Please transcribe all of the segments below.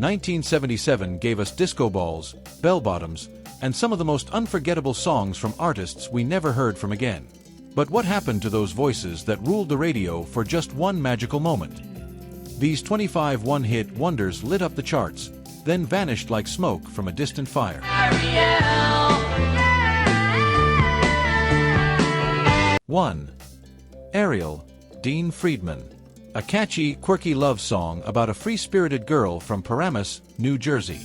1977 gave us disco balls, bell-bottoms, and some of the most unforgettable songs from artists we never heard from again. But what happened to those voices that ruled the radio for just one magical moment? These 25 one-hit wonders lit up the charts, then vanished like smoke from a distant fire. 1. Ariel, Dean Friedman. A catchy, quirky love song about a free-spirited girl from Paramus, New Jersey.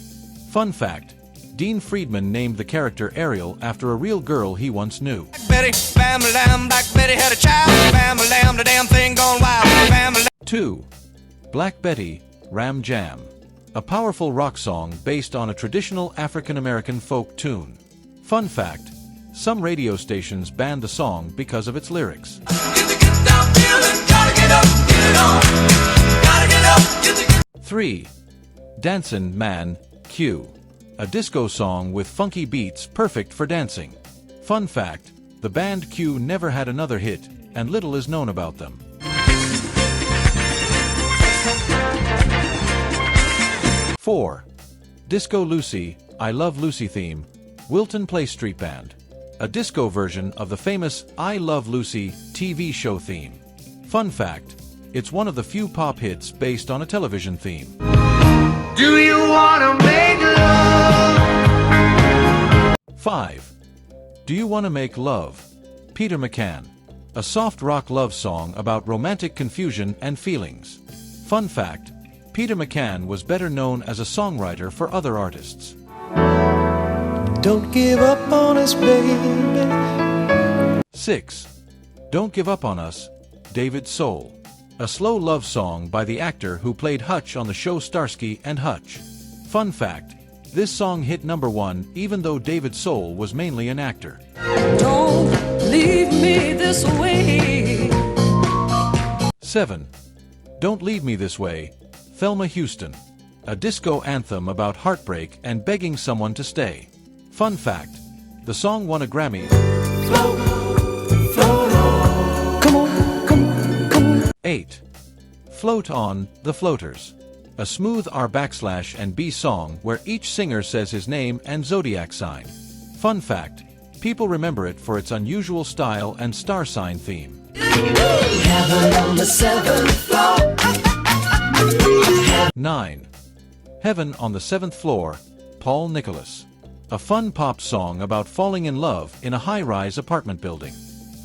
Fun fact, Dean Friedman named the character Ariel after a real girl he once knew. Black Betty had a child, the damn thing gone wild. 2. Black Betty, Ram Jam. A powerful rock song based on a traditional African-American folk tune. Fun fact, some radio stations banned the song because of its lyrics. 3. Dancin' Man, Q. A disco song with funky beats perfect for dancing. Fun fact, the band Q never had another hit, and little is known about them. 4. Disco Lucy, I Love Lucy theme, Wilton Place Street Band. A disco version of the famous I Love Lucy TV show theme. Fun fact, it's one of the few pop hits based on a television theme. Do you wanna make love? 5. Do You Wanna Make Love? Peter McCann. A soft rock love song about romantic confusion and feelings. Fun fact, Peter McCann was better known as a songwriter for other artists. Don't give up on us, baby. 6. Don't Give Up on Us, David Soul. A slow love song by the actor who played Hutch on the show Starsky and Hutch. Fun fact, this song hit #1 even though David Soul was mainly an actor. Don't leave me this way. 7. Don't Leave Me This Way, Thelma Houston. A disco anthem about heartbreak and begging someone to stay. Fun fact, the song won a Grammy. Float, float on. Come on, come on, come on. 8. Float On, The Floaters. A smooth R/B song where each singer says his name and zodiac sign. Fun fact, people remember it for its unusual style and star sign theme. Heaven on the 7th floor. 9. Heaven on the 7th Floor, Paul Nicholas. A fun pop song about falling in love in a high-rise apartment building.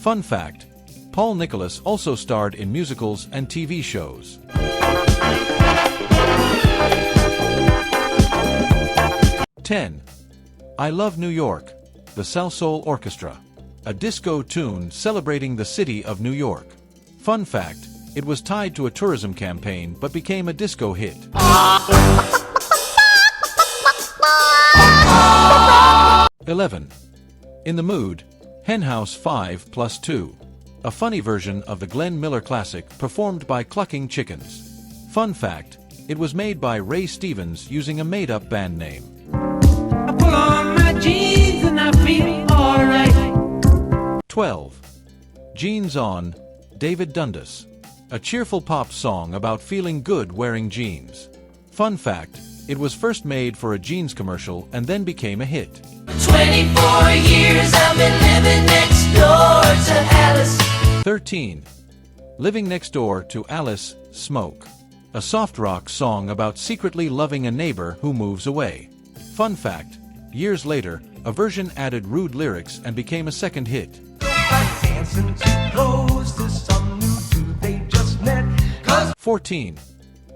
Fun fact, Paul Nicholas also starred in musicals and TV shows. 10. I Love New York, the Salsoul Orchestra. A disco tune celebrating the city of New York. Fun fact, it was tied to a tourism campaign but became a disco hit. 11. In the Mood, Henhouse 5+2. A funny version of the Glenn Miller classic performed by Clucking Chickens. Fun fact, it was made by Ray Stevens using a made-up band name. I pull on my jeans and I feel alright. 12. Jeans On, David Dundas. A cheerful pop song about feeling good wearing jeans. Fun fact, it was first made for a jeans commercial and then became a hit. 24 years I've been living next door to Alice. 13. Living Next Door to Alice, Smoke. A soft rock song about secretly loving a neighbor who moves away. Fun fact, years later, a version added rude lyrics and became a second hit. 14.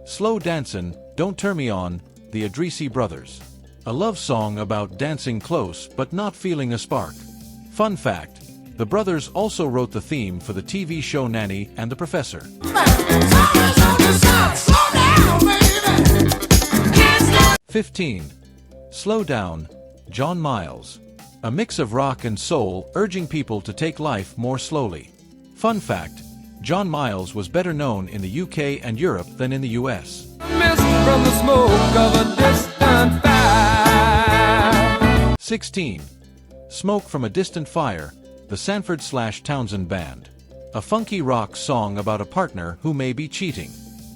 Slow Dancin', Don't Turn Me On, the Adrisi Brothers. A love song about dancing close but not feeling a spark. Fun fact, the brothers also wrote the theme for the TV show Nanny and the Professor. 15. Slow Down, John Miles. A mix of rock and soul urging people to take life more slowly. Fun fact, John Miles was better known in the UK and Europe than in the US. Mist from the smoke of a distant fire. 16. Smoke from a Distant Fire, the Sanford/Townsend Band. A funky rock song about a partner who may be cheating.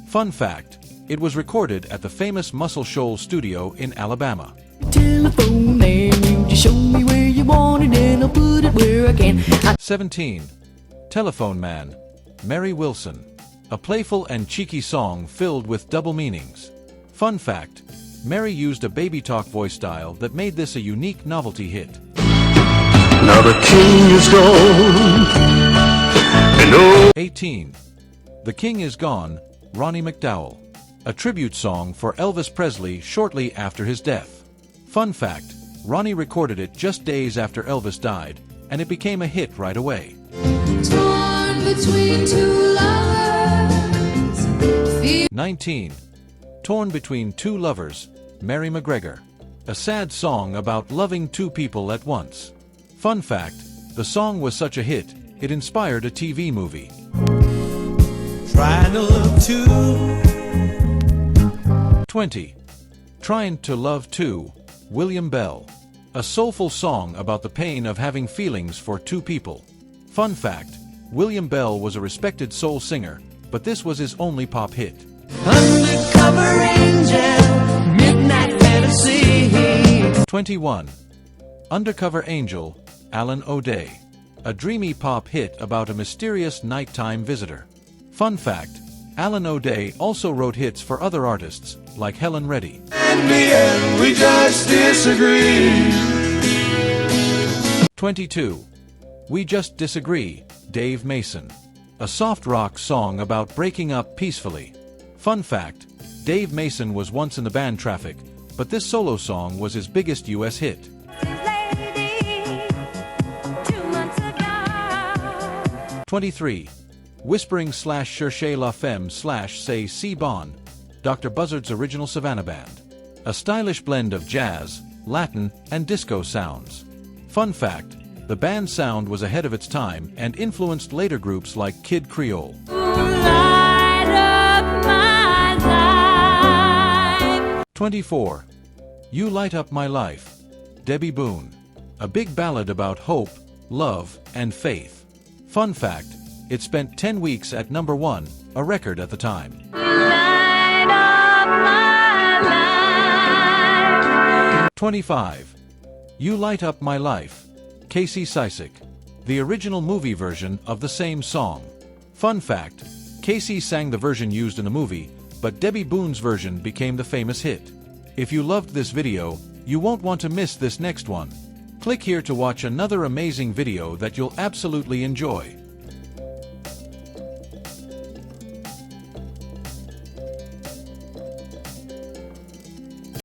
Fun fact, It was recorded at the famous Muscle Shoals studio in Alabama. Telephone and you just show me where you want it and I'll put it where I can. 17. Telephone Man, Mary Wilson. A playful and cheeky song filled with double meanings. Fun fact, Mary used a baby talk voice style that made this a unique novelty hit. Now the king is gone, and oh. 18. The King is Gone, Ronnie McDowell. A tribute song for Elvis Presley shortly after his death. Fun fact, Ronnie recorded it just days after Elvis died, and it became a hit right away. Torn between two lovers. 19. Torn Between Two Lovers, Mary McGregor. A sad song about loving two people at once. Fun fact, the song was such a hit, it inspired a TV movie. Trying to love too. 20. Trying to Love Too, William Bell. A soulful song about the pain of having feelings for two people. Fun fact, William Bell was a respected soul singer, but this was his only pop hit. Undercover angel, midnight fantasy. 21. Undercover Angel, Alan O'Day. A dreamy pop hit about a mysterious nighttime visitor. Fun fact, Alan O'Day also wrote hits for other artists, like Helen Reddy. In the end, we just disagree. 22. We Just Disagree, Dave Mason. A soft rock song about breaking up peacefully. Fun fact, Dave Mason was once in the band Traffic, but this solo song was his biggest US hit. 23. Whispering / Cherchez la Femme / Say Si Bon, Dr. Buzzard's original Savannah band. A stylish blend of jazz, Latin, and disco sounds. Fun fact, the band's sound was ahead of its time and influenced later groups like Kid Creole. 24. You Light Up My Life, Debbie Boone. A big ballad about hope, love, and faith. Fun fact, it spent 10 weeks at number 1, a record at the time. 25. You Light Up My Life, Casey Sisek. The original movie version of the same song. Fun fact, Casey sang the version used in the movie, but Debbie Boone's version became the famous hit. If you loved this video, you won't want to miss this next one. Click here to watch another amazing video that you'll absolutely enjoy.